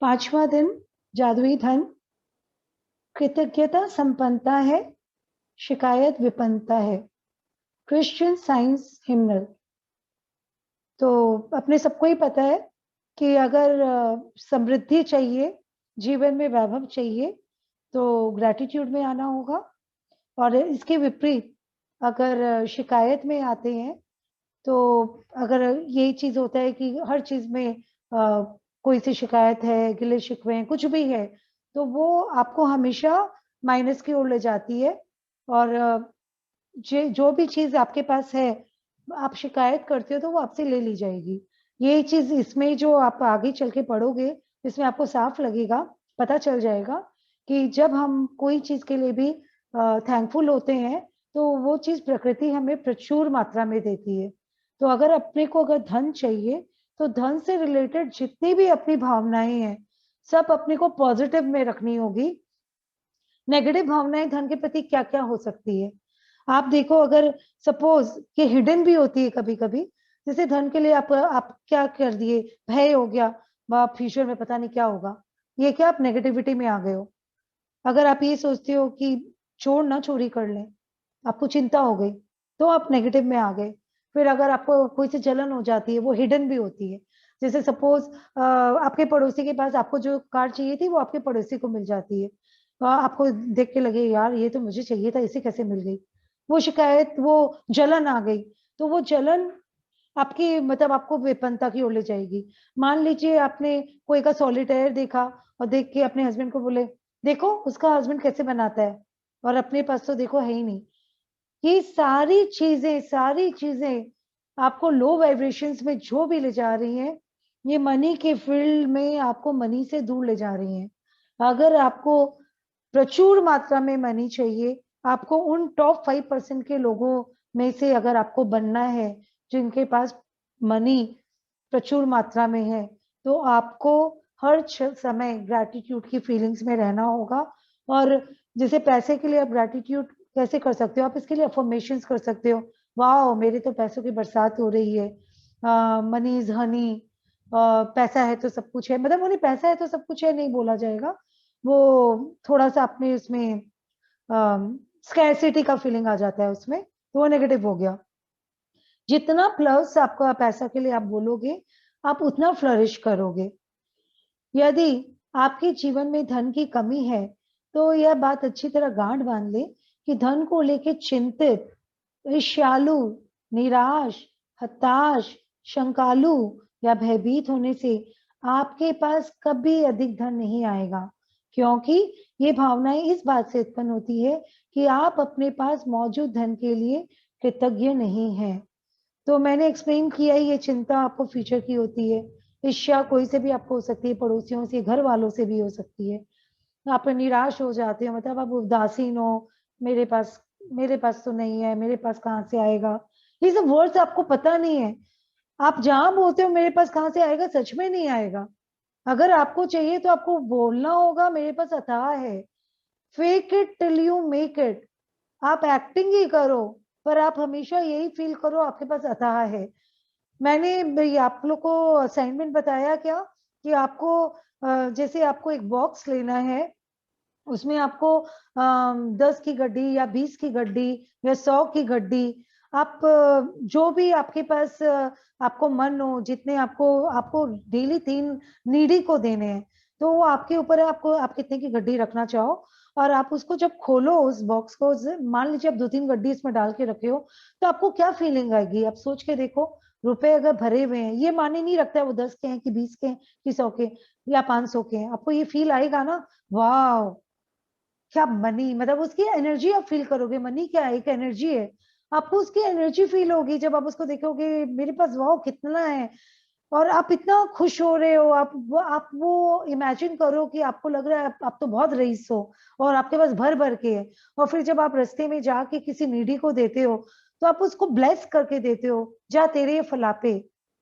पांचवा दिन जादुई धन। कृतज्ञता संपन्नता है, शिकायत विपन्नता है। Christian Science hymnal. तो अपने सबको ही पता है कि अगर समृद्धि चाहिए, जीवन में वैभव चाहिए, तो ग्रैटिट्यूड में आना होगा। और इसके विपरीत अगर शिकायत में आते हैं, तो अगर यही चीज होता है कि हर चीज में कोई सी शिकायत है, गिले शिकवे हैं, कुछ भी है, तो वो आपको हमेशा माइनस की ओर ले जाती है। और जो भी चीज आपके पास है, आप शिकायत करते हो तो वो आपसे ले ली जाएगी। यही चीज इसमें जो आप आगे चल के पढ़ोगे, इसमें आपको साफ लगेगा, पता चल जाएगा कि जब हम कोई चीज के लिए भी थैंकफुल होते हैं, तो वो चीज प्रकृति हमें प्रचुर मात्रा में देती है। तो अगर अपने को अगर धन चाहिए, तो धन से रिलेटेड जितनी भी अपनी भावनाएं हैं, सब अपने को पॉजिटिव में रखनी होगी। नेगेटिव भावनाएं धन के प्रति क्या क्या हो सकती है, आप देखो। अगर सपोज ये हिडन भी होती है कभी कभी, जैसे धन के लिए आप क्या कर दिए, भय हो गया, बाप फ्यूचर में पता नहीं क्या होगा, ये क्या आप नेगेटिविटी में आ गए हो। अगर आप ये सोचते हो कि चोर ना चोरी कर ले, आपको चिंता हो गई, तो आप नेगेटिव में आ गए। फिर अगर आपको कोई सी जलन हो जाती है, वो हिडन भी होती है। जैसे सपोज आपके पड़ोसी के पास आपको जो कार चाहिए थी, वो आपके पड़ोसी को मिल जाती है, तो आपको देख के लगे यार ये तो मुझे चाहिए था, इसे कैसे मिल गई, वो शिकायत, वो जलन आ गई। तो वो जलन आपकी मतलब आपको विपन्नता की ओर ले जाएगी। मान लीजिए आपने कोई का सॉलिटेयर देखा, और देख के अपने हस्बैंड को बोले देखो उसका हस्बैंड कैसे बनाता है, और अपने पास तो देखो है ही नहीं। ये सारी चीजें आपको लो वाइब्रेशंस में जो भी ले जा रही हैं, ये मनी के फील्ड में आपको मनी से दूर ले जा रही हैं। अगर आपको प्रचुर मात्रा में मनी चाहिए, आपको उन टॉप 5% के लोगों में से अगर आपको बनना है, जिनके पास मनी प्रचुर मात्रा में है, तो आपको हर समय ग्रैटिट्यूड की फीलिंग्स में रहना होगा। और जैसे पैसे के लिए आप ग्रैटिट्यूड कैसे कर सकते हो, आप इसके लिए अफर्मेशंस कर सकते हो। वाह मेरे तो पैसों की बरसात हो रही है, मनी इज हनी, पैसा है तो सब कुछ है, मतलब उन्हें पैसा है तो सब कुछ है नहीं बोला जाएगा, वो थोड़ा सा अपने उसमें स्कैरसिटी का फीलिंग आ जाता है उसमें, तो वो नेगेटिव हो गया। जितना प्लस आपका पैसा के लिए आप बोलोगे, आप उतना फ्लरिश करोगे। यदि आपके जीवन में धन की कमी है, तो यह बात अच्छी तरह गांठ बांध ले कि धन को लेके चिंतित, ईर्ष्यालु, निराश, हताश, शंकालु या भयभीत होने से आपके पास कभी अधिक धन नहीं आएगा। क्योंकि ये भावनाएं इस बात से उत्पन्न होती है कि आप अपने पास मौजूद धन के लिए कृतज्ञ नहीं हैं। तो मैंने एक्सप्लेन किया ही, ये चिंता आपको फ्यूचर की होती है। ईर्ष्या कोई से भी आपको हो सकती है, पड़ोसियों से, घर वालों से भी हो सकती है। आप निराश हो जाते हो, मतलब आप उदासीन हो, मेरे पास तो नहीं है, मेरे पास कहाँ से आएगा। ये सब वर्ड्स आपको पता नहीं है। आप जहां बोलते हो मेरे पास कहाँ से आएगा, सच में नहीं आएगा। अगर आपको चाहिए तो आपको बोलना होगा मेरे पास अथाह है। Fake it till you make it. आप एक्टिंग ही करो, पर आप हमेशा यही फील करो आपके पास अथाह है। मैंने ये आप लोग को असाइनमेंट बताया क्या, कि आपको जैसे आपको एक बॉक्स लेना है, उसमें आपको 10 की गड्डी या 20 की गड्डी या 100 की गड्डी, आप जो भी आपके पास आपको मन हो, जितने आपको आपको डेली 3 नीडी को देने हैं, तो वो आपके ऊपर है, आपको आप कितने की गड्डी रखना चाहो। और आप उसको जब खोलो उस बॉक्स को, मान लीजिए आप 2-3 गड्डी इसमें डाल के रखे हो, तो आपको क्या फीलिंग आएगी, आप सोच के देखो। रुपए अगर भरे हुए हैं, ये माने नहीं रखता है वो 10 के हैं कि 20 के हैं कि 100 के या 500 के हैं, आपको ये फील आएगा ना, वाह क्या मनी, मतलब उसकी एनर्जी आप फील करोगे। मनी क्या है, एक एनर्जी है, आपको उसकी एनर्जी फील होगी जब आप उसको देखोगे, मेरे पास वाह कितना है। और आप इतना खुश हो रहे हो, आप वो इमेजिन करो कि आपको लग रहा है आप तो बहुत रईस हो, और आपके पास भर भर के है। और फिर जब आप रास्ते में जाके किसी नीडी को देते हो, तो आप उसको ब्लेस करके देते हो, जा तेरे ये फलापे,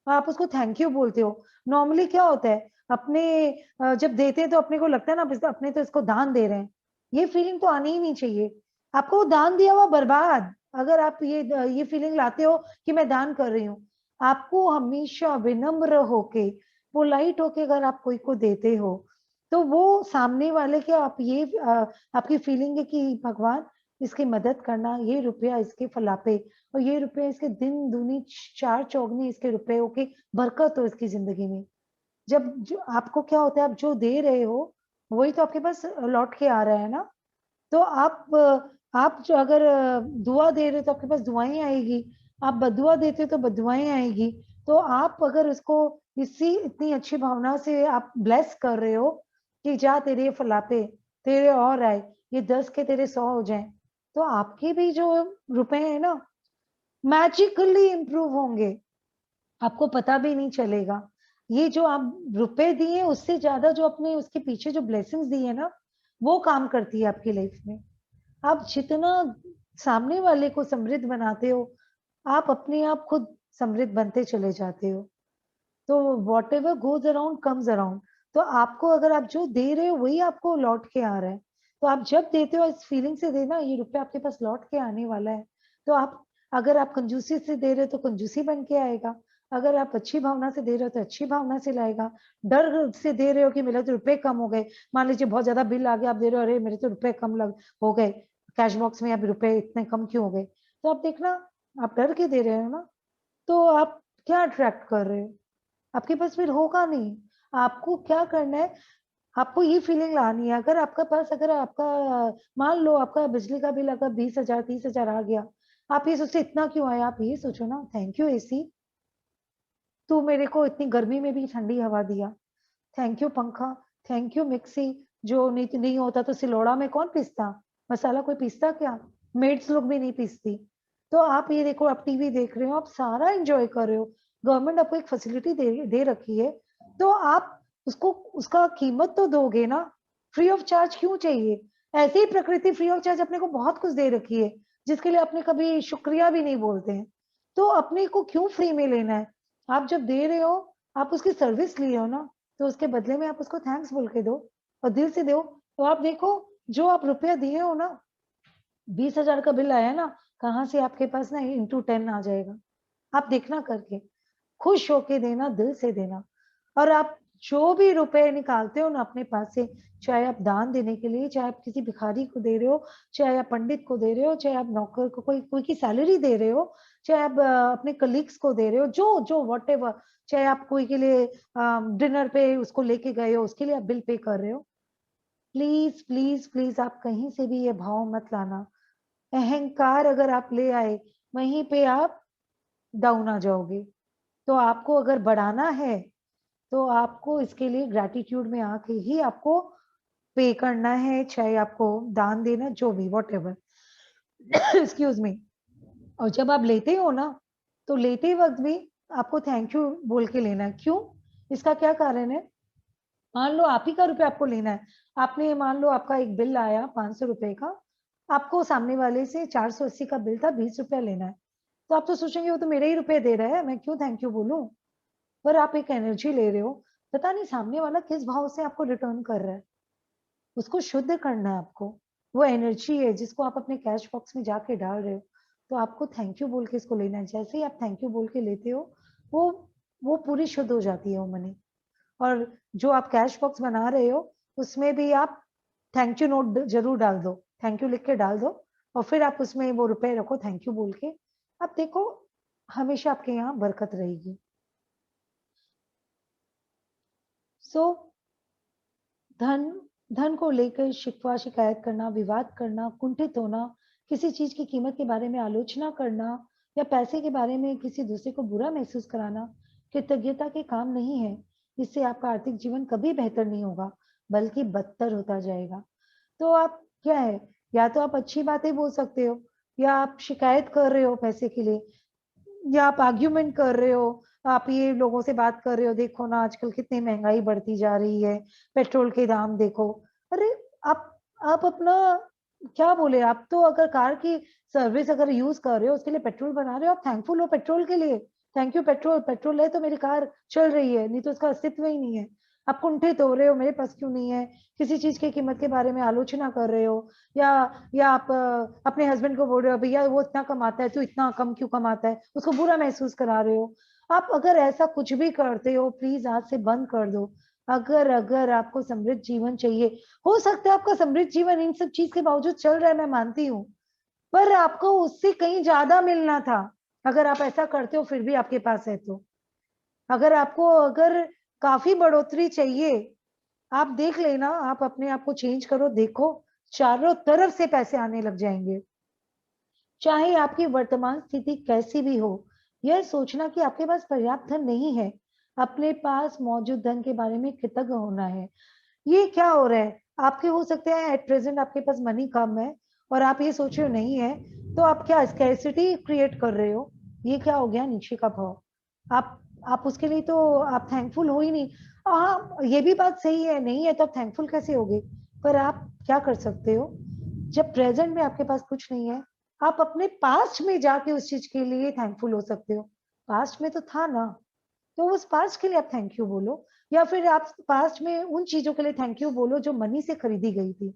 आप उसको थैंक यू बोलते हो। नॉर्मली क्या होता है, अपने जब देते हैं तो अपने को लगता है ना अपने तो इसको दान दे रहे हैं, ये फीलिंग तो आनी ही नहीं चाहिए। आपको दान दिया हुआ बर्बाद, अगर आप ये फीलिंग लाते हो कि मैं दान कर रही हूँ, आपको हमेशा विनम्र होके पोलाइट होके अगर आप कोई को देते हो तो वो सामने वाले के आप ये आपकी फीलिंग है कि भगवान इसकी मदद करना, ये रुपया इसके फलापे और ये रुपया इसके दिन दूनी चार चौगनी इसके रुपयों की बरकत हो इसकी जिंदगी में। जब जो आपको क्या होता है, आप जो दे रहे हो वही तो आपके पास लौट के आ रहा है ना। तो आप जो अगर दुआ दे रहे हो तो आपके पास दुआएं आएगी, आप बदुआ देते हो तो बदुआएं आएगी। तो आप अगर उसको इसी इतनी अच्छी भावना से आप ब्लेस कर रहे हो कि जा तेरे ये फलापे तेरे और आए, ये 10 के तेरे 100 हो जाएं, तो आपके भी जो रुपए हैं ना मैजिकली इंप्रूव होंगे, आपको पता भी नहीं चलेगा। ये जो आप रुपए दिए उससे ज्यादा जो अपने उसके पीछे जो ब्लेसिंग्स दी है ना वो काम करती है आपकी लाइफ में। आप जितना सामने वाले को समृद्ध बनाते हो आप अपने आप खुद समृद्ध बनते चले जाते हो। तो what ever goes around comes around. तो आपको अगर आप जो दे रहे हो वही आपको लौट के आ रहा है। तो आप जब देते हो इस फीलिंग से देना, ये रुपया आपके पास लौट के आने वाला है। तो आप अगर आप कंजूसी से दे रहे हो तो कंजूसी बन के आएगा, अगर आप अच्छी भावना से दे रहे हो तो अच्छी भावना से लाएगा। डर से दे रहे हो कि मेरे तो रुपए कम हो गए, मान लीजिए बहुत ज्यादा बिल आ गया, आप दे रहे हो अरे मेरे तो रुपए कम लग हो गए, कैश बॉक्स में अब रुपए इतने कम क्यों हो गए, तो आप देखना आप डर के दे रहे हो ना, तो आप क्या अट्रैक्ट कर रहे हो, आपके पास फिर होगा नहीं। आपको क्या करना है, आपको ये फीलिंग लानी है। अगर आपका पास अगर आपका मान लो आपका बिजली का बिल अगर 20,000 30,000 आ गया, आप ये सोचते इतना क्यों आया, आप ये सोचो ना थैंक यू एसी, तू मेरे को इतनी गर्मी में भी ठंडी हवा दिया, थैंक यू पंखा, थैंक यू मिक्सी, जो नहीं नहीं होता तो सिलोड़ा में कौन पीसता, मसाला कोई पीसता क्या, मेड्स लोग भी नहीं पीसती। तो आप ये देखो आप टीवी देख रहे हो, आप सारा एंजॉय कर रहे हो, गवर्नमेंट आपको एक फैसिलिटी दे रखी है, तो आप उसको उसका कीमत तो दोगे ना, फ्री ऑफ चार्ज क्यों चाहिए। ऐसे ही प्रकृति फ्री ऑफ चार्ज अपने को बहुत कुछ दे रखी है जिसके लिए अपने कभी शुक्रिया भी नहीं बोलते हैं। तो अपने को क्यों फ्री में लेना है, आप जब दे रहे हो आप उसकी सर्विस लिए हो ना, तो उसके बदले में आप उसको थैंक्स बोल के दो और दिल से दो। तो आप देखो जो आप रुपया दिए हो ना, 20,000 का बिल आया ना, कहाँ से आपके पास ना इंटू 10 आ जाएगा। आप देखना करके, खुश होके देना, दिल से देना। और आप जो भी रुपए निकालते हो ना अपने पास से, चाहे आप दान देने के लिए, चाहे आप किसी भिखारी को दे रहे हो, चाहे आप पंडित को दे रहे हो, चाहे आप नौकर को कोई की सैलरी दे रहे हो, चाहे आप अपने कलीग्स को दे रहे हो, जो जो वॉट एवर, चाहे आप कोई के लिए डिनर पे उसको लेके गए हो उसके लिए आप बिल पे कर रहे हो, प्लीज प्लीज प्लीज आप कहीं से भी ये भाव मत लाना। अहंकार अगर आप ले आए वहीं पे आप डाउन आ जाओगे। तो आपको अगर बढ़ाना है तो आपको इसके लिए ग्रैटिट्यूड में आके ही आपको पे करना है, चाहे आपको दान देना जो भी वॉट एवर, एक्सक्यूज मी। और जब आप लेते हो ना तो लेते वक्त भी आपको थैंक यू बोल के लेना है। क्यों, इसका क्या कारण है, मान लो आप ही का रुपया आपको लेना है, आपने मान लो आपका एक बिल आया 500 रुपए का, आपको सामने वाले से 480 का बिल था, 20 रुपया लेना है, तो आप तो सोचेंगे वो तो मेरे ही रुपए दे रहा है, मैं क्यों थैंक यू बोलूं। पर आप एक एनर्जी ले रहे हो, पता नहीं सामने वाला किस भाव से आपको रिटर्न कर रहा है, उसको शुद्ध करना है आपको। वो एनर्जी है जिसको आप अपने कैश बॉक्स में जाके डाल रहे हो, तो आपको थैंक यू बोल के इसको लेना है। जैसे ही आप थैंक यू बोल के लेते हो वो वो पूरी शुद्ध हो जाती है वो मनी। और जो आप कैश बॉक्स बना रहे हो उसमें भी आप थैंक यू नोट जरूर डाल दो, थैंक यू लिख के डाल दो, और फिर आप उसमें वो रुपए रखो थैंक यू बोल के। आप देखो हमेशा आपके यहाँ बरकत रहेगी। सो धन धन को लेकर शिकवा शिकायत करना, विवाद करना, कुंठित होना, किसी चीज की कीमत के बारे में आलोचना करना या पैसे के बारे में किसी दूसरे को बुरा महसूस कराना कृतज्ञता के काम नहीं है। इससे आपका आर्थिक जीवन कभी बेहतर नहीं होगा बल्कि बदतर होता जाएगा। तो आप क्या है, या तो आप अच्छी बातें बोल सकते हो, या आप शिकायत कर रहे हो पैसे के लिए, या आप आर्ग्यूमेंट कर रहे हो, आप ये लोगों से बात कर रहे हो देखो ना आजकल कितनी महंगाई बढ़ती जा रही है, पेट्रोल के दाम देखो। अरे आप आप अपना क्या बोले, आप तो अगर कार की सर्विस अगर यूज कर रहे हो उसके लिए पेट्रोल बना रहे हो, आप थैंकफुल हो पेट्रोल के लिए, थैंक यू पेट्रोल, पेट्रोल है तो मेरी कार चल रही है, नहीं तो उसका अस्तित्व ही नहीं है। आप कुंठित हो रहे हो मेरे पास क्यों नहीं है, किसी चीज की कीमत के बारे में आलोचना कर रहे हो, या या आप अपने हस्बैंड को बोल रहे हो भैया वो इतना कमाता है तू इतना कम क्यों कमाता है, उसको बुरा महसूस करा रहे हो। आप अगर ऐसा कुछ भी करते हो, प्लीज आज से बंद कर दो। अगर अगर आपको समृद्ध जीवन चाहिए, हो सकता है आपका समृद्ध जीवन इन सब चीज के बावजूद चल रहा है, मैं मानती हूँ, पर आपको उससे कहीं ज्यादा मिलना था। अगर आप ऐसा करते हो फिर भी आपके पास है तो, अगर काफी बढ़ोतरी चाहिए, आप देख लेना, आप अपने आप को चेंज करो, देखो चारों तरफ से पैसे आने लग जाएंगे। चाहे आपकी वर्तमान स्थिति कैसी भी हो, यह सोचना कि आपके पास पर्याप्त धन नहीं है, अपने पास मौजूद धन के बारे में कृतज्ञ होना है। ये क्या हो रहा है, आपके हो सकते हैं एट प्रेजेंट आपके पास मनी कम है और आप ये सोच रहे हो नहीं है, तो आप क्या स्कैरसिटी क्रिएट कर रहे हो। ये क्या हो गया, नीचे का भाव। आप उसके लिए तो आप थैंकफुल हो ही नहीं। हाँ, ये भी बात सही है, नहीं है तो आप थैंकफुल कैसे होगे। पर आप क्या कर सकते हो, जब प्रेजेंट में आपके पास कुछ नहीं है, आप अपने पास्ट में जाके उस चीज के लिए थैंकफुल हो सकते हो। पास्ट में तो था ना, तो उस पास्ट के लिए आप थैंक यू बोलो, या फिर आप पास्ट में उन चीजों के लिए थैंक यू बोलो जो मनी से खरीदी गई थी।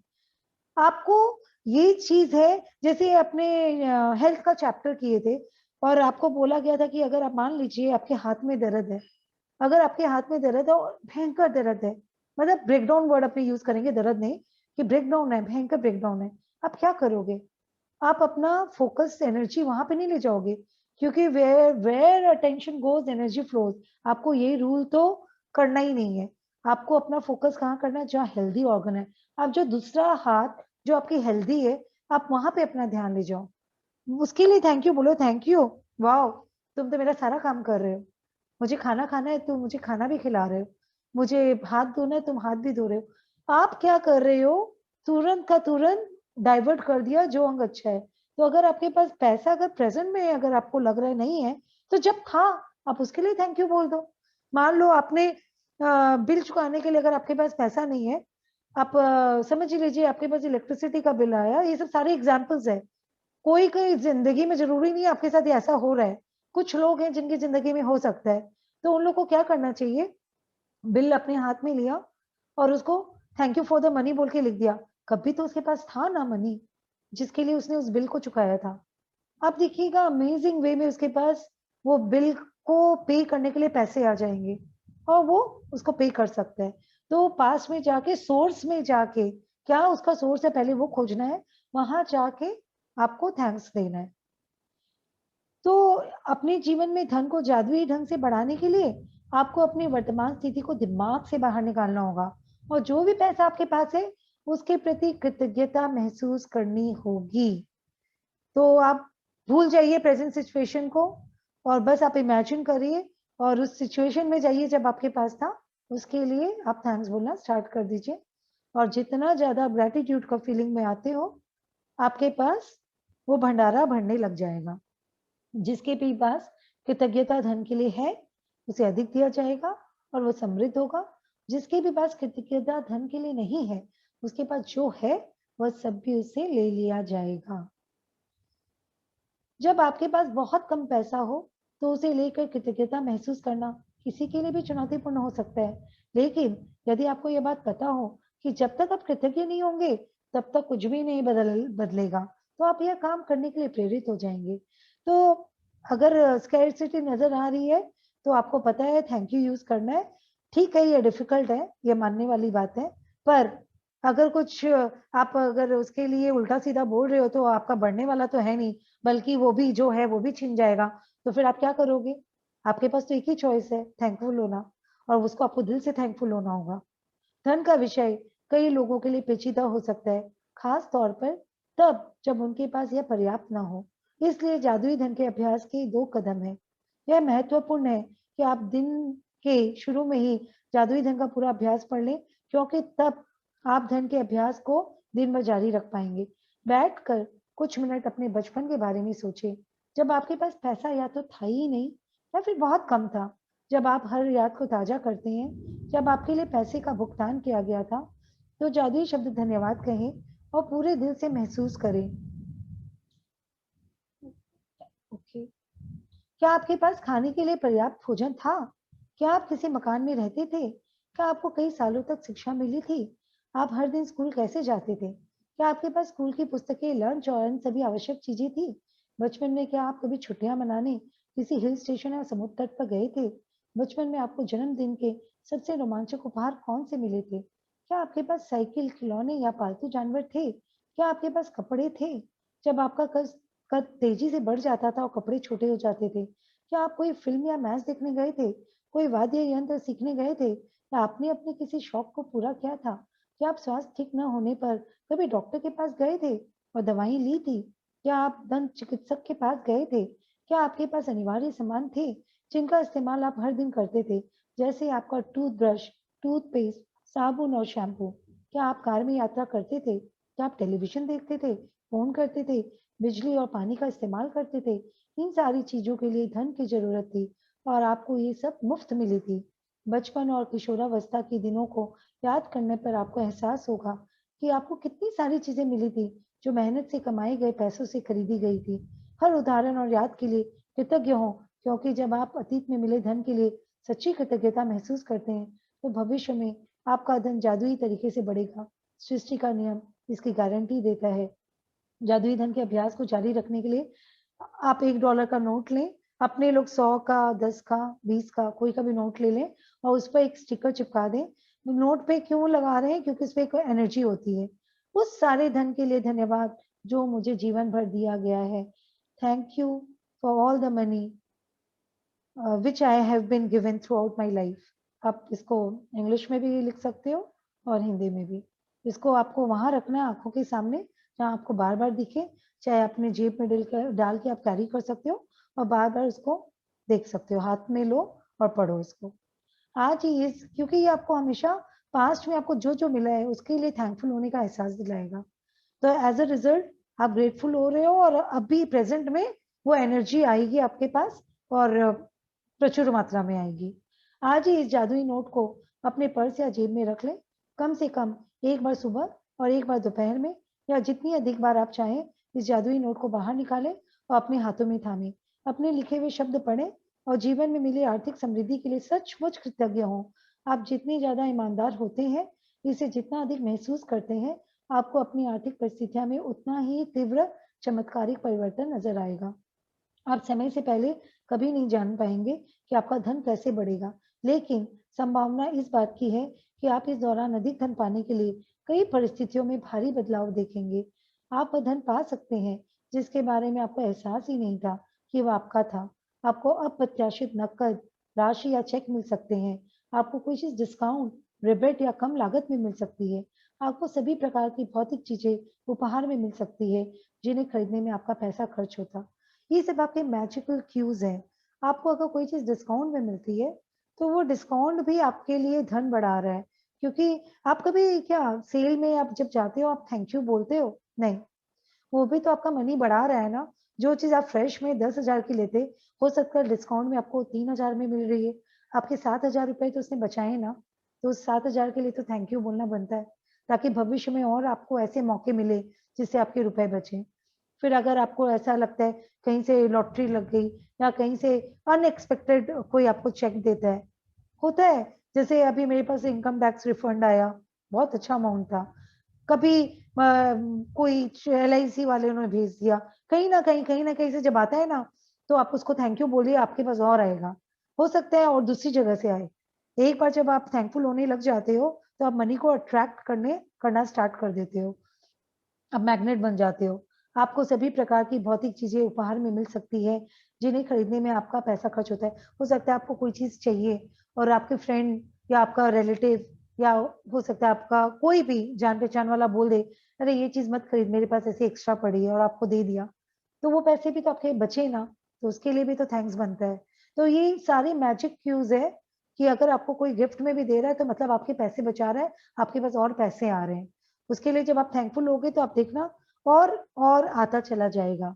आपको ये चीज है, जैसे अपने हेल्थ का चैप्टर किए थे और आपको बोला गया था कि अगर आप मान लीजिए आपके हाथ में दर्द है, अगर आपके हाथ में दर्द है और भयंकर दर्द है, मतलब ब्रेकडाउन वर्ड अपने यूज करेंगे, दर्द नहीं, कि ब्रेकडाउन है, भयंकर ब्रेकडाउन है, आप क्या करोगे। आप अपना फोकस एनर्जी वहां पे नहीं ले जाओगे, क्योंकि where where attention goes energy flows. आपको ये रूल तो करना ही नहीं है। आपको अपना फोकस कहाँ करना है, जहाँ हेल्दी ऑर्गन है। आप जो दूसरा हाथ जो आपकी हेल्दी है, आप वहां पे अपना ध्यान ले जाओ, उसके लिए थैंक यू बोलो, थैंक यू, वाह, तुम तो मेरा सारा काम कर रहे हो। मुझे खाना खाना है, तुम मुझे खाना भी खिला रहे हो। मुझे हाथ धोना है, तुम हाथ भी धो रहे हो। आप क्या कर रहे हो, तुरंत का तुरंत डाइवर्ट कर दिया जो अंग अच्छा है। तो अगर आपके पास पैसा अगर प्रेजेंट में अगर आपको लग रहा है नहीं है, तो जब था आप उसके लिए थैंक यू बोल दो। मान लो आपने बिल चुकाने के लिए अगर आपके पास पैसा नहीं है, आप समझ लीजिए आपके पास इलेक्ट्रिसिटी का बिल आया, ये सब सारे एग्जाम्पल्स है। कोई कोई जिंदगी में जरूरी नहीं है आपके साथ ऐसा हो रहा है, कुछ लोग हैं जिनकी जिंदगी में हो सकता है। तो उन लोग को क्या करना चाहिए, बिल अपने हाथ में लिया और उसको thank you for the money बोल के लिख दिया। कभी तो उसके पास था ना मनी, जिसके लिए उसने उस बिल को चुकाया था। आप देखिएगा अमेजिंग वे में उसके पास वो बिल को पे करने के लिए पैसे आ जाएंगे और वो उसको पे कर सकता है। तो पास में जाके सोर्स में जाके, क्या उसका सोर्स है पहले वो खोजना है, वहां जाके आपको थैंक्स देना है। तो अपने जीवन में धन को जादुई ढंग से बढ़ाने के लिए आपको अपनी वर्तमान स्थिति को दिमाग से बाहर निकालना होगा, और जो भी पैसा आपके पास है उसके प्रति कृतज्ञता महसूस करनी होगी। तो आप भूल जाइए प्रेजेंट सिचुएशन को और बस आप इमेजिन करिए और उस सिचुएशन में जाइए जब आपके पास था, उसके लिए आप थैंक्स बोलना स्टार्ट कर दीजिए। और जितना ज्यादा ग्रेटिट्यूड का फीलिंग में आते हो, आपके पास वो भंडारा भरने लग जाएगा। जिसके भी पास कृतज्ञता धन के लिए है, उसे अधिक दिया जाएगा और वो समृद्ध होगा। जिसके भी पास कृतज्ञता धन के लिए नहीं है, उसके पास जो है वह सब भी उससे ले लिया जाएगा। जब आपके पास बहुत कम पैसा हो, तो उसे लेकर कृतज्ञता महसूस करना किसी के लिए भी चुनौतीपूर्ण हो सकता है। लेकिन यदि आपको यह बात पता हो कि जब तक आप कृतज्ञ नहीं होंगे, तब तक कुछ भी नहीं बदलेगा, तो आप यह काम करने के लिए प्रेरित हो जाएंगे। तो अगर स्कैरसिटी नजर आ रही है, तो आपको पता है थैंक यू यूज करना है। ठीक है, ये डिफिकल्ट है, ये मानने वाली बात है, पर अगर कुछ आप अगर उसके लिए उल्टा सीधा बोल रहे हो तो आपका बढ़ने वाला तो है नहीं, बल्कि वो भी जो है वो भी छिन जाएगा। तो फिर आप क्या करोगे, आपके पास तो एक ही चॉइस है, थैंकफुल होना, और उसको आपको दिल से थैंकफुल होना होगा। धन का विषय कई लोगों के लिए पेचीदा हो सकता है, खास तौर पर तब जब उनके पास यह पर्याप्त ना हो। इसलिए जादुई धन के अभ्यास के दो कदम है। यह महत्वपूर्ण है कि आप दिन के शुरू में ही जादुई धन का पूरा अभ्यास पढ़ लें, क्योंकि तब आप धन के अभ्यास को दिन भर जारी रख पाएंगे। बैठकर कुछ मिनट अपने बचपन के बारे में सोचें, जब आपके पास पैसा या तो था ही नहीं या फिर बहुत कम था। जब आप हर याद को ताजा करते हैं, जब आपके लिए पैसे का भुगतान किया गया था, तो जादुई शब्द धन्यवाद कहें और पूरे दिल से महसूस करें। ओके, क्या आपके पास खाने के लिए पर्याप्त भोजन था? क्या आप किसी मकान में रहते थे? क्या आपको कई सालों तक शिक्षा मिली थी? आप हर दिन स्कूल कैसे जाते थे? क्या आपके पास स्कूल की पुस्तकें, लंच और अन्य सभी आवश्यक चीजें थी? बचपन में क्या आप कभी छुट्टियां मनाने किसी हिल स्टेशन या समुद्र तट पर गए थे? बचपन में आपको जन्मदिन के सबसे रोमांचक उपहार कौन से मिले थे? क्या आपके पास साइकिल, खिलौने या पालतू जानवर थे? क्या आपके पास कपड़े थे? जब आपका कद तेजी से बढ़ जाता था और कपड़े छोटे हो जाते थे, क्या आप कोई फिल्म या मैच देखने गए थे? कोई वाद्य यंत्र सीखने गए थे? या आपने अपने किसी शौक को पूरा किया था? क्या आप स्वास्थ्य ठीक न होने पर कभी डॉक्टर के पास गए थे और दवाई ली थी? क्या आप दंत चिकित्सक के पास गए थे? क्या आपके पास अनिवार्य सामान थे जिनका इस्तेमाल आप हर दिन करते थे, जैसे आपका टूथब्रश, टूथपेस्ट, साबुन और शैम्पू? क्या आप कार में यात्रा करते थे? क्या आप टेलीविजन देखते थे, फोन करते थे, बिजली और पानी का इस्तेमाल करते थे? इन सारी चीजों के लिए धन की जरूरत थी और आपको ये सब मुफ्त मिली थी। बचपन और किशोरावस्था के दिनों को याद करने पर आपको एहसास होगा कि आपको कितनी सारी चीजें मिली थी जो मेहनत से कमाए गए पैसों से खरीदी गई थी। हर उदाहरण और याद के लिए कृतज्ञ हो, क्योंकि जब आप अतीत में मिले धन के लिए सच्ची कृतज्ञता महसूस करते हैं, तो भविष्य में आपका धन जादुई तरीके से बढ़ेगा। सृष्टि का नियम इसकी गारंटी देता है। जादुई धन के अभ्यास को जारी रखने के लिए आप $1 का नोट लें, अपने लोग 100 का, 10 का, 20 का कोई का भी नोट ले लें और उस पर एक स्टिकर चिपका दें। नोट पे क्यों लगा रहे हैं? क्योंकि उसपे एक एनर्जी होती है। उस सारे धन के लिए धन्यवाद जो मुझे जीवन भर दिया गया है। Thank you for all the money which I have been given throughout my life। आप इसको इंग्लिश में भी लिख सकते हो और हिंदी में भी। इसको आपको वहां रखना है आंखों के सामने, जहाँ आपको बार बार दिखे। चाहे अपने जेब में डाल के आप कैरी कर सकते हो और बार बार उसको देख सकते हो। हाथ में लो और पढ़ो इसको। आज ही इस क्योंकि ये आपको हमेशा पास्ट में आपको जो जो मिला है उसके लिए थैंकफुल होने का एहसास दिलाएगा। तो एज अ रिजल्ट आप ग्रेटफुल हो रहे हो और अभी प्रेजेंट में वो एनर्जी आएगी आपके पास और प्रचुर मात्रा में आएगी। आज ही इस जादुई नोट को अपने पर्स या जेब में रख लें। कम से कम एक बार सुबह और एक बार दोपहर में, या जितनी अधिक बार आप चाहें, इस जादुई नोट को बाहर निकालें और अपने हाथों में थामें। अपने लिखे हुए शब्द पढ़ें और जीवन में मिली आर्थिक समृद्धि के लिए सचमुच कृतज्ञ हों। आप जितनी ज्यादा ईमानदार होते हैं, इसे जितना अधिक महसूस करते हैं, आपको अपनी आर्थिक परिस्थितियों में उतना ही तीव्र चमत्कारिक परिवर्तन नजर आएगा। आप समय से पहले कभी नहीं जान पाएंगे कि आपका धन कैसे बढ़ेगा, लेकिन संभावना इस बात की है कि आप इस दौरान अधिक धन पाने के लिए कई परिस्थितियों में भारी बदलाव देखेंगे। आप वह धन पा सकते हैं जिसके बारे में आपको एहसास ही नहीं था कि वह आपका था। आपको अप्रत्याशित नकद राशि या चेक मिल सकते हैं। आपको कोई चीज डिस्काउंट, रिबेट या कम लागत में मिल सकती है। आपको सभी प्रकार की भौतिक चीजें उपहार में मिल सकती है जिन्हें खरीदने में आपका पैसा खर्च होता। ये सब आपके मैजिकल क्यूज हैं। आपको अगर कोई चीज डिस्काउंट में मिलती है, तो वो डिस्काउंट भी आपके लिए धन बढ़ा रहा है। क्योंकि आप कभी क्या सेल में आप जब जाते हो आप थैंक यू बोलते हो? नहीं, वो भी तो आपका मनी बढ़ा रहा है ना। जो चीज आप फ्रेश में 10,000 की लेते, हो सकता है डिस्काउंट में आपको 3,000 में मिल रही है। आपके 7,000 रुपए तो उसने बचाए ना। तो उस 7,000 के लिए तो थैंक यू बोलना बनता है, ताकि भविष्य में और आपको ऐसे मौके मिले जिससे आपके रुपए बचे। फिर अगर आपको ऐसा लगता है कहीं से लॉटरी लग गई या कहीं से अनएक्सपेक्टेड कोई आपको चेक देता है, होता है। जैसे अभी मेरे पास इनकम टैक्स रिफंड आया, बहुत अच्छा अमाउंट था। कभी कोई LIC वाले ने भेज दिया। कहीं ना कहीं से जब आता है ना, तो आप उसको थैंक यू बोलिए, आपके पास और आएगा। हो सकता है और दूसरी जगह से आए। एक बार जब आप थैंकफुल होने लग जाते हो, तो आप मनी को अट्रैक्ट करना स्टार्ट कर देते हो। आप मैग्नेट बन जाते हो। आपको सभी प्रकार की भौतिक चीजें उपहार में मिल सकती है जिन्हें खरीदने में आपका पैसा खर्च होता है। हो सकता है आपको कोई चीज चाहिए और आपके फ्रेंड या आपका रिलेटिव या हो सकता है आपका कोई भी जान पहचान वाला बोल दे, अरे ये चीज मत खरीद, मेरे पास ऐसे एक्स्ट्रा पड़ी है, और आपको दे दिया। तो वो पैसे भी तो आपके बचे ना, तो उसके लिए भी तो थैंक्स बनता है। तो ये सारे मैजिक क्यूज है कि अगर आपको कोई गिफ्ट में भी दे रहा है तो मतलब आपके पैसे बचा रहा है, आपके पास और पैसे आ रहे हैं। उसके लिए जब आप थैंकफुल होगे तो आप देखना और आता चला जाएगा।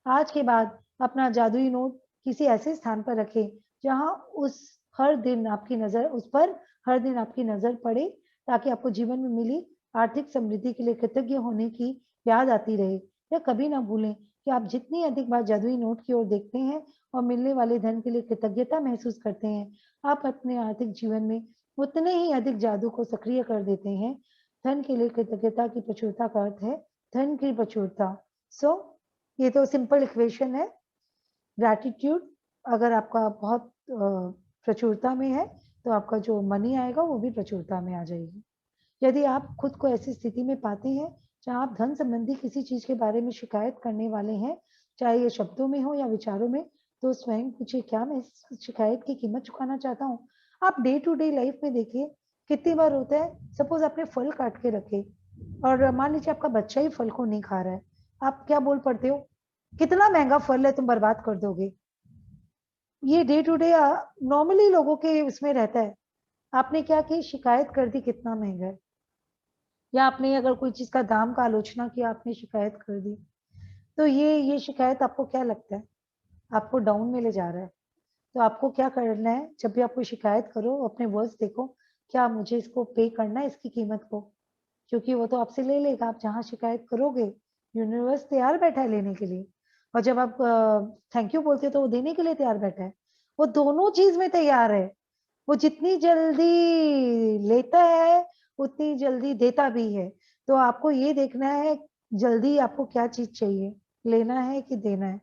आज के बाद अपना जादुई नोट किसी ऐसे स्थान पर रखें जहां उस हर दिन आपकी नजर उस पर हर दिन आपकी नजर पड़े, ताकि आपको जीवन में मिली आर्थिक समृद्धि के लिए कृतज्ञ होने की याद आती रहे। या कभी ना भूलें कि आप जितनी अधिक बार जादुई नोट की ओर देखते हैं और मिलने वाले धन के लिए कृतज्ञता महसूस करते हैं, आप अपने आर्थिक जीवन में उतने ही अधिक जादू को सक्रिय कर देते हैं। धन के लिए कृतज्ञता की प्रचुरता का अर्थ है धन की प्रचुरता। सो ये तो सिंपल इक्वेशन है। ग्रैटिट्यूड अगर आपका बहुत प्रचुरता में है तो आपका जो मनी आएगा वो भी प्रचुरता में आ जाएगी। यदि आप खुद को ऐसी स्थिति में पाते हैं जहां आप धन संबंधी किसी चीज के बारे में शिकायत करने वाले हैं, चाहे ये शब्दों में हो या विचारों में, तो स्वयं पूछिए, क्या मैं इस शिकायत की कीमत चुकाना चाहता हूँ? आप डे टू डे लाइफ में देखिए कितनी बार होता है, सपोज आपने फल काट के रखे और मान लीजिए आपका बच्चा ही फल को नहीं खा रहा है, आप क्या बोल पड़ते हो, कितना महंगा फल है, तुम बर्बाद कर दोगे। ये डे टू डे नॉर्मली लोगों के उसमें रहता है। आपने क्या की, शिकायत कर दी कितना महंगा है, या आपने अगर कोई चीज का दाम का आलोचना किया, आपने शिकायत कर दी, तो ये शिकायत आपको क्या लगता है, आपको डाउन में ले जा रहा है। तो आपको क्या करना है, जब भी आप कोई शिकायत करो अपने वर्ड्स देखो, क्या मुझे इसको पे करना है इसकी कीमत को, क्योंकि वो तो आपसे ले लेगा। आप जहाँ शिकायत करोगे यूनिवर्स तैयार बैठा है लेने के लिए, और जब आप थैंक यू बोलते हो तो वो देने के लिए तैयार बैठा है। वो दोनों चीज में तैयार है। वो जितनी जल्दी लेता है उतनी जल्दी देता भी है। तो आपको ये देखना है जल्दी आपको क्या चीज चाहिए, लेना है कि देना है।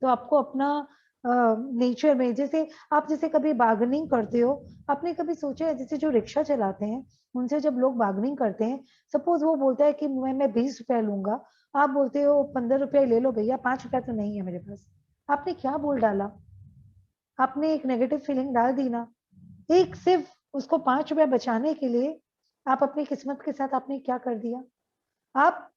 तो आपको अपना नेचर में, जैसे आप जैसे कभी बार्गेनिंग करते हो, आपने कभी सोचा है जैसे जो रिक्शा चलाते हैं उनसे जब लोग बार्गेनिंग करते हैं, सपोज वो बोलता है कि मैं 20 रुपया लूंगा, आप बोलते हो 15 रुपया ले लो भैया, 5 रुपया तो नहीं है मेरे पास। आपने क्या बोल डाला, आपने एक नेगेटिव फीलिंग डाल दी ना। एक सिर्फ उसको 5 रुपया बचाने के लिए आप अपनी किस्मत के साथ आपने क्या कर दिया। आप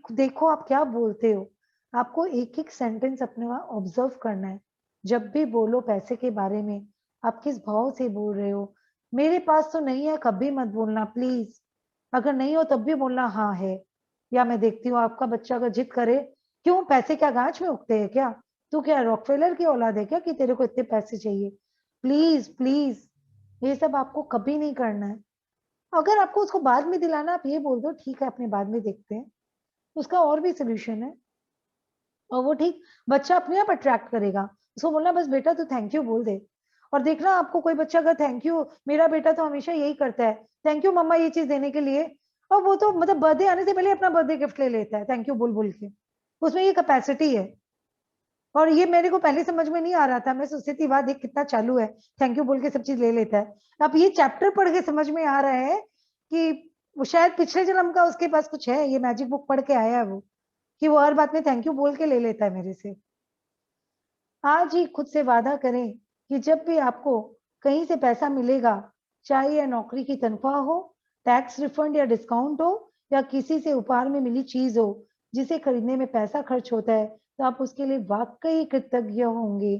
देखो आप क्या बोलते हो। आपको एक एक सेंटेंस अपने वहां ऑब्जर्व करना है। जब भी बोलो पैसे के बारे में, आप किस भाव से बोल रहे हो। मेरे पास तो नहीं है कभी मत बोलना प्लीज, अगर नहीं हो तब भी बोलना हाँ है। या मैं देखती हूँ आपका बच्चा अगर जिद करे, क्यों पैसे क्या गांच में उगते हैं क्या, तू क्या रॉकफेलर की औलाद है क्या कि तेरे को इतने पैसे चाहिए। प्लीज प्लीज, ये सब आपको कभी नहीं करना है। अगर आपको उसको बाद में दिलाना, आप ये बोल दो ठीक है अपने बाद में देखते हैं, उसका और भी सोल्यूशन है। और वो ठीक बच्चा अपने आप अट्रैक्ट करेगा। उसको बोलना बस बेटा तू थैंक यू बोल दे, और देखना आपको कोई बच्चा अगर थैंक यू, मेरा बेटा तो हमेशा यही करता है, थैंक यू मम्मा ये चीज देने के लिए, और वो तो मतलब बर्थडे आने से पहले अपना बर्थडे गिफ्ट ले लेता है थैंक यू बोल बोल के। उसमें ये कैपेसिटी है। और ये मेरे को पहले समझ में नहीं आ रहा था, मैं सोचती थी वाह देख कितना चालू है, थैंक यू बोल के सब चीज ले लेता है। अब ये चैप्टर पढ़ के समझ में आ रहा है कि वो शायद पिछले जन्म का उसके पास कुछ है, ये मैजिक बुक पढ़ के आया है वो, कि वो हर बात में थैंक यू बोल के ले लेता है मेरे से। आज ही खुद से वादा करें कि जब भी आपको कहीं से पैसा मिलेगा, चाहे या नौकरी की तनख्वाह हो, टैक्स रिफंड या डिस्काउंट हो, या किसी से उपहार में मिली चीज हो जिसे खरीदने में पैसा खर्च होता है, तो आप उसके लिए वाकई कृतज्ञ होंगे।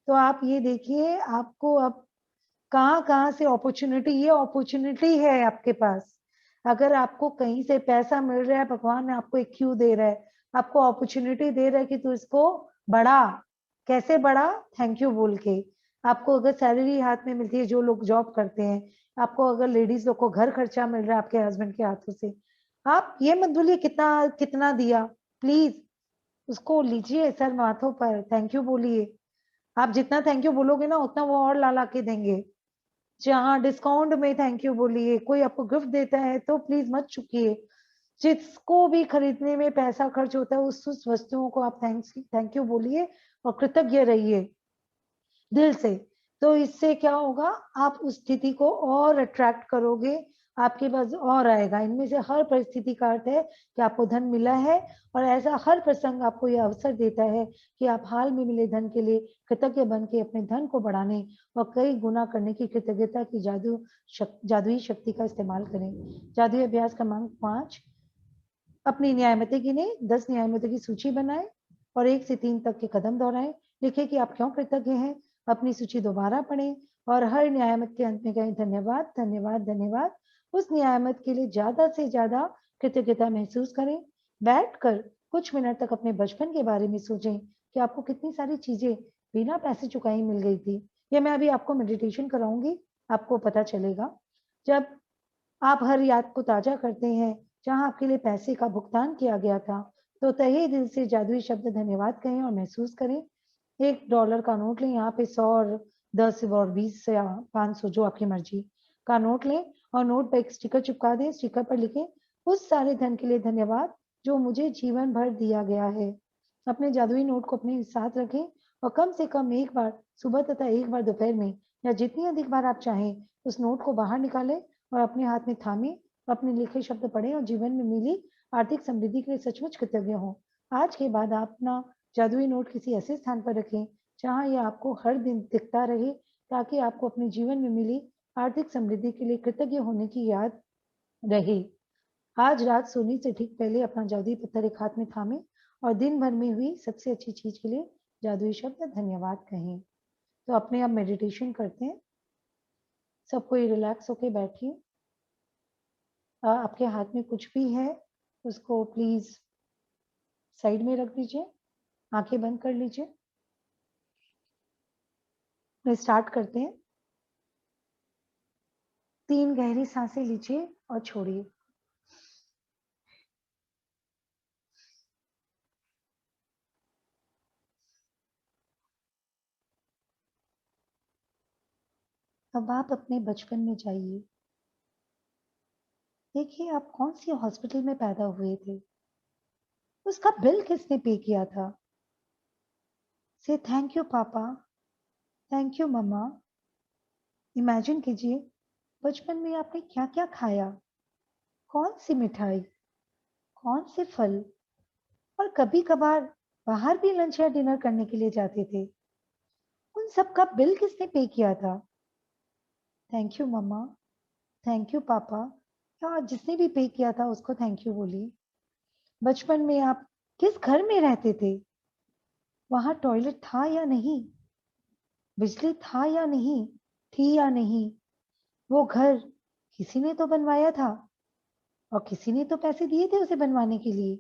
तो आप ये देखिए आपको अब कहाँ कहाँ से अपॉर्चुनिटी, ये अपॉर्चुनिटी है आपके पास। अगर आपको कहीं से पैसा मिल रहा है, भगवान आपको एक क्यों दे रहा है, आपको अपॉर्चुनिटी दे रहा है कि तू इसको बढ़ा। कैसे बढ़ा, थैंक यू बोल के। आपको अगर सैलरी हाथ में मिलती है, जो लोग जॉब करते हैं, आपको अगर लेडीज लोग को घर खर्चा मिल रहा है आपके हस्बैंड के हाथों से, आप ये मत भूलिए कितना कितना दिया। प्लीज उसको लीजिए सर माथों पर, थैंक यू बोलिए। आप जितना थैंक यू बोलोगे ना उतना वो और ला ला के देंगे। जहाँ डिस्काउंट में थैंक यू बोलिए, कोई आपको गिफ्ट देता है तो प्लीज मत चुकिए। जिसको भी खरीदने में पैसा खर्च होता है उस वस्तुओं को आप थैंक यू बोलिए और कृतज्ञ रहिए दिल से। तो इससे क्या होगा, आप उस स्थिति को और अट्रैक्ट करोगे, आपके पास और आएगा। इनमें से हर परिस्थिति का अर्थ है कि आपको धन मिला है, और ऐसा हर प्रसंग आपको यह अवसर देता है कि आप हाल में मिले धन के लिए कृतज्ञ बन के अपने धन को बढ़ाने और कई गुना करने की कृतज्ञता की जादुई शक्ति का इस्तेमाल करें। जादुई अभ्यास क्रमांक 5, अपनी न्यायमती गिने, 10 न्यायमतों की सूची बनाए और 1 से 3 तक के कदम दोहराएं। लिखे कि आप क्यों कृतज्ञ हैं, अपनी सूची दोबारा पढ़ें और हर न्यायमत के अंत में कहें धन्यवाद धन्यवाद धन्यवाद। उस न्यायमत के लिए ज्यादा से ज्यादा कृतज्ञता महसूस करें। बैठकर कुछ मिनट तक अपने बचपन के बारे में सोचें कि आपको कितनी सारी चीजें बिना पैसे चुकाई मिल गई थी। ये मैं अभी आपको मेडिटेशन कराऊंगी, आपको पता चलेगा। जब आप हर याद को ताजा करते हैं जहां आपके लिए पैसे का भुगतान किया गया था, तो तहे दिल से जादुई शब्द धन्यवाद कहें और महसूस करें। $1 का नोट लें, यहाँ पे 100 और 10 और 20 या 500 जो आपकी मर्जी का नोट लें, और नोट पर एक स्टिकर चिपका दें। स्टिकर पर लिखें उस सारे धन के लिए धन्यवाद जो मुझे जीवन भर दिया गया है। अपने जादुई नोट को अपने साथ रखें और कम से कम एक बार सुबह तथा एक बार दोपहर में या जितनी अधिक बार आप चाहें उस नोट को बाहर निकालें और अपने हाथ में थामें, अपने लिखे शब्द पढ़ें और जीवन में मिली आर्थिक समृद्धि के लिए सचमुच कृतज्ञ हों। आज के बाद आप अपना जादुई नोट किसी ऐसे स्थान पर रखें जहां यह आपको हर दिन दिखता रहे, ताकि आपको अपने जीवन में मिली आर्थिक समृद्धि के लिए कृतज्ञ होने की याद रहे। आज रात सोने से ठीक पहले अपना जादुई पत्थर एक हाथ में थामें और दिन भर में हुई सबसे अच्छी चीज के लिए जादुई शब्द धन्यवाद कहें। तो अपने आप मेडिटेशन करते हैं। सब कोई रिलैक्स होके बैठिए। आपके हाथ में कुछ भी है उसको प्लीज साइड में रख दीजिए, आंखें बंद कर लीजिए। स्टार्ट करते हैं। 3 गहरी सांसें लीजिए और छोड़िए। अब आप अपने बचपन में जाइए। देखिए आप कौन सी हॉस्पिटल में पैदा हुए थे, उसका बिल किसने पे किया था। से थैंक यू पापा, थैंक यू मम्मा। इमेजिन कीजिए बचपन में आपने क्या क्या खाया, कौन सी मिठाई, कौन से फल, और कभी कभार बाहर भी लंच या डिनर करने के लिए जाते थे। उन सब का बिल किसने पे किया था। थैंक यू मम्मा, थैंक यू पापा, या जिसने भी पे किया था उसको थैंक यू बोलिए। बचपन में आप किस घर में रहते थे, वहां टॉयलेट था या नहीं, बिजली था या नहीं, थी या नहीं। वो घर किसी ने तो बनवाया था और किसी ने तो पैसे दिए थे उसे बनवाने के लिए।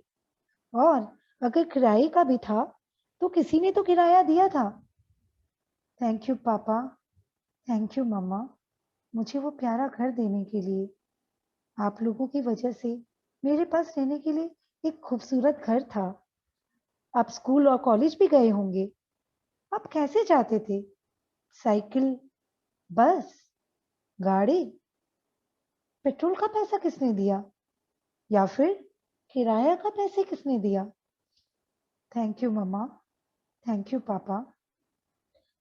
और अगर किराए का भी था तो किसी ने तो किराया दिया था। थैंक यू पापा, थैंक यू मम्मा, मुझे वो प्यारा घर देने के लिए। आप लोगों की वजह से मेरे पास रहने के लिए एक खूबसूरत घर था। आप स्कूल और कॉलेज भी गए होंगे। आप कैसे जाते थे, साइकिल, बस, गाड़ी। पेट्रोल का पैसा किसने दिया, या फिर किराया का पैसे किसने दिया। थैंक यू मम्मा, थैंक यू पापा।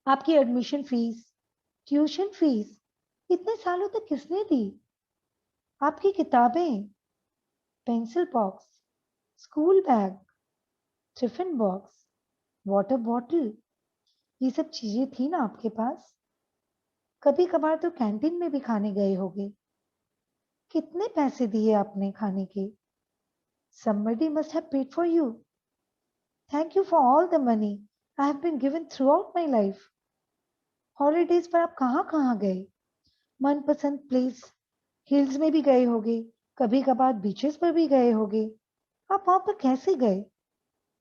आपकी एडमिशन फीस, ट्यूशन फीस इतने सालों तक किसने दी। आपकी किताबें, pencil box, school bag, tiffin box, water bottle, ये सब चीजें थी ना आपके पास। कभी कभार तो कैंटीन में भी खाने गए होंगे। कितने पैसे दिए आपने खाने के। somebody must have paid for you. Thank you for all the money I have been given throughout my life. Holidays पर आप कहाँ कहाँ गए, मनपसंद प्लेस, हिल्स में भी गए होंगे, कभी कभार बीचेस पर भी गए होंगे। आप वहां पर कैसे गए,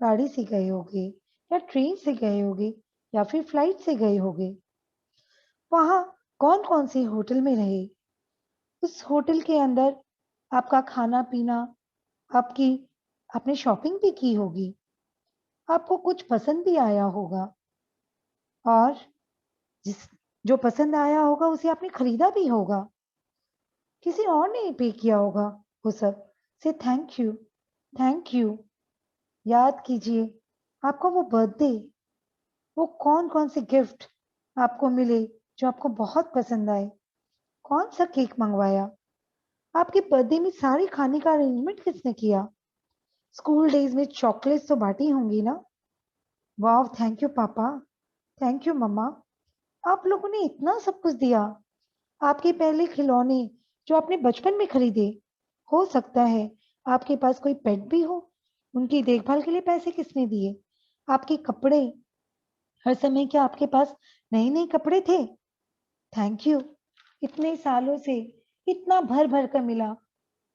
गाड़ी से गए होंगे या ट्रेन से गए होंगे या फिर फ्लाइट से गए होंगे। वहां कौन कौन से होटल में रहे, उस होटल के अंदर आपका खाना पीना, आपकी आपने शॉपिंग भी की होगी, आपको कुछ पसंद भी आया होगा, और जिस जो पसंद आया होगा उसे आपने खरीदा भी होगा। किसी और ने पे किया होगा वो सब। से थैंक यू, थैंक यू। याद कीजिए आपका वो बर्थडे, वो कौन कौन से गिफ्ट आपको मिले जो आपको बहुत पसंद आए। कौन सा केक मंगवाया, आपके बर्थडे में सारे खाने का अरेंजमेंट किसने किया। स्कूल डेज में चॉकलेट्स तो बांटी होंगी ना। वाह, थैंक यू पापा, थैंक यू मम्मा, आप लोगों ने इतना सब कुछ दिया। आपके पहले खिलौने जो आपने बचपन में खरीदे, हो सकता है आपके पास कोई पेट भी हो, उनकी देखभाल के लिए पैसे किसने दिए। आपके कपड़े, हर समय क्या आपके पास नए नए कपड़े थे। थैंक यू, इतने सालों से इतना भर भर कर मिला।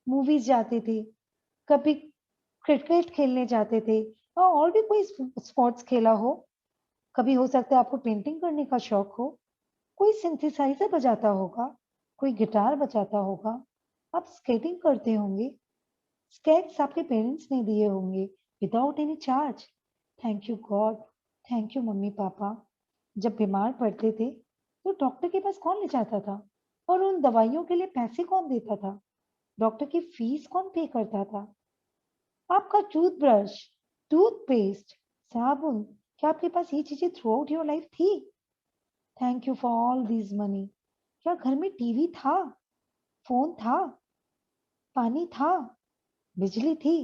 मूवीज जाते थे, कभी क्रिकेट खेलने जाते थे, और भी कोई स्पोर्ट्स खेला हो। कभी हो सकता है आपको पेंटिंग करने का शौक हो, कोई सिंथेसाइजर बजाता होगा, कोई गिटार बजाता होगा, आप स्केटिंग करते होंगे। स्केट्स आपके पेरेंट्स ने दिए होंगे without any charge. Thank you God, thank you mummy पापा। जब बीमार पड़ते थे तो डॉक्टर के पास कौन ले जाता था, और उन दवाइयों के लिए पैसे कौन देता था, डॉक्टर की फीस कौन पे करता था। आपका टूथब्रश, टूथपेस्ट, साबुन क्या आपके पास ये चीजें थ्रू आउट योर लाइफ थी? Thank you for all this money. क्या घर में टीवी था, फोन था, पानी था, बिजली थी,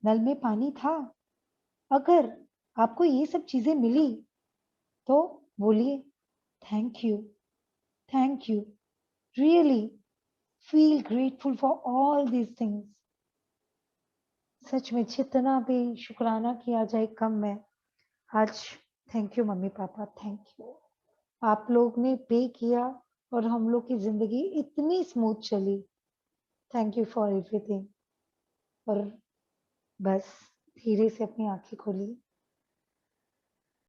नल में पानी था? अगर आपको ये सब चीजें मिली तो बोलिए thank you, thank you, really feel grateful for all these things. सच में जितना भी शुक्राना किया जाए कम है। आज thank you mummy papa, thank you. आप लोग ने पे किया और हम लोग की जिंदगी इतनी स्मूथ चली। Thank you for everything. और बस धीरे से अपनी आंखें खोलिए।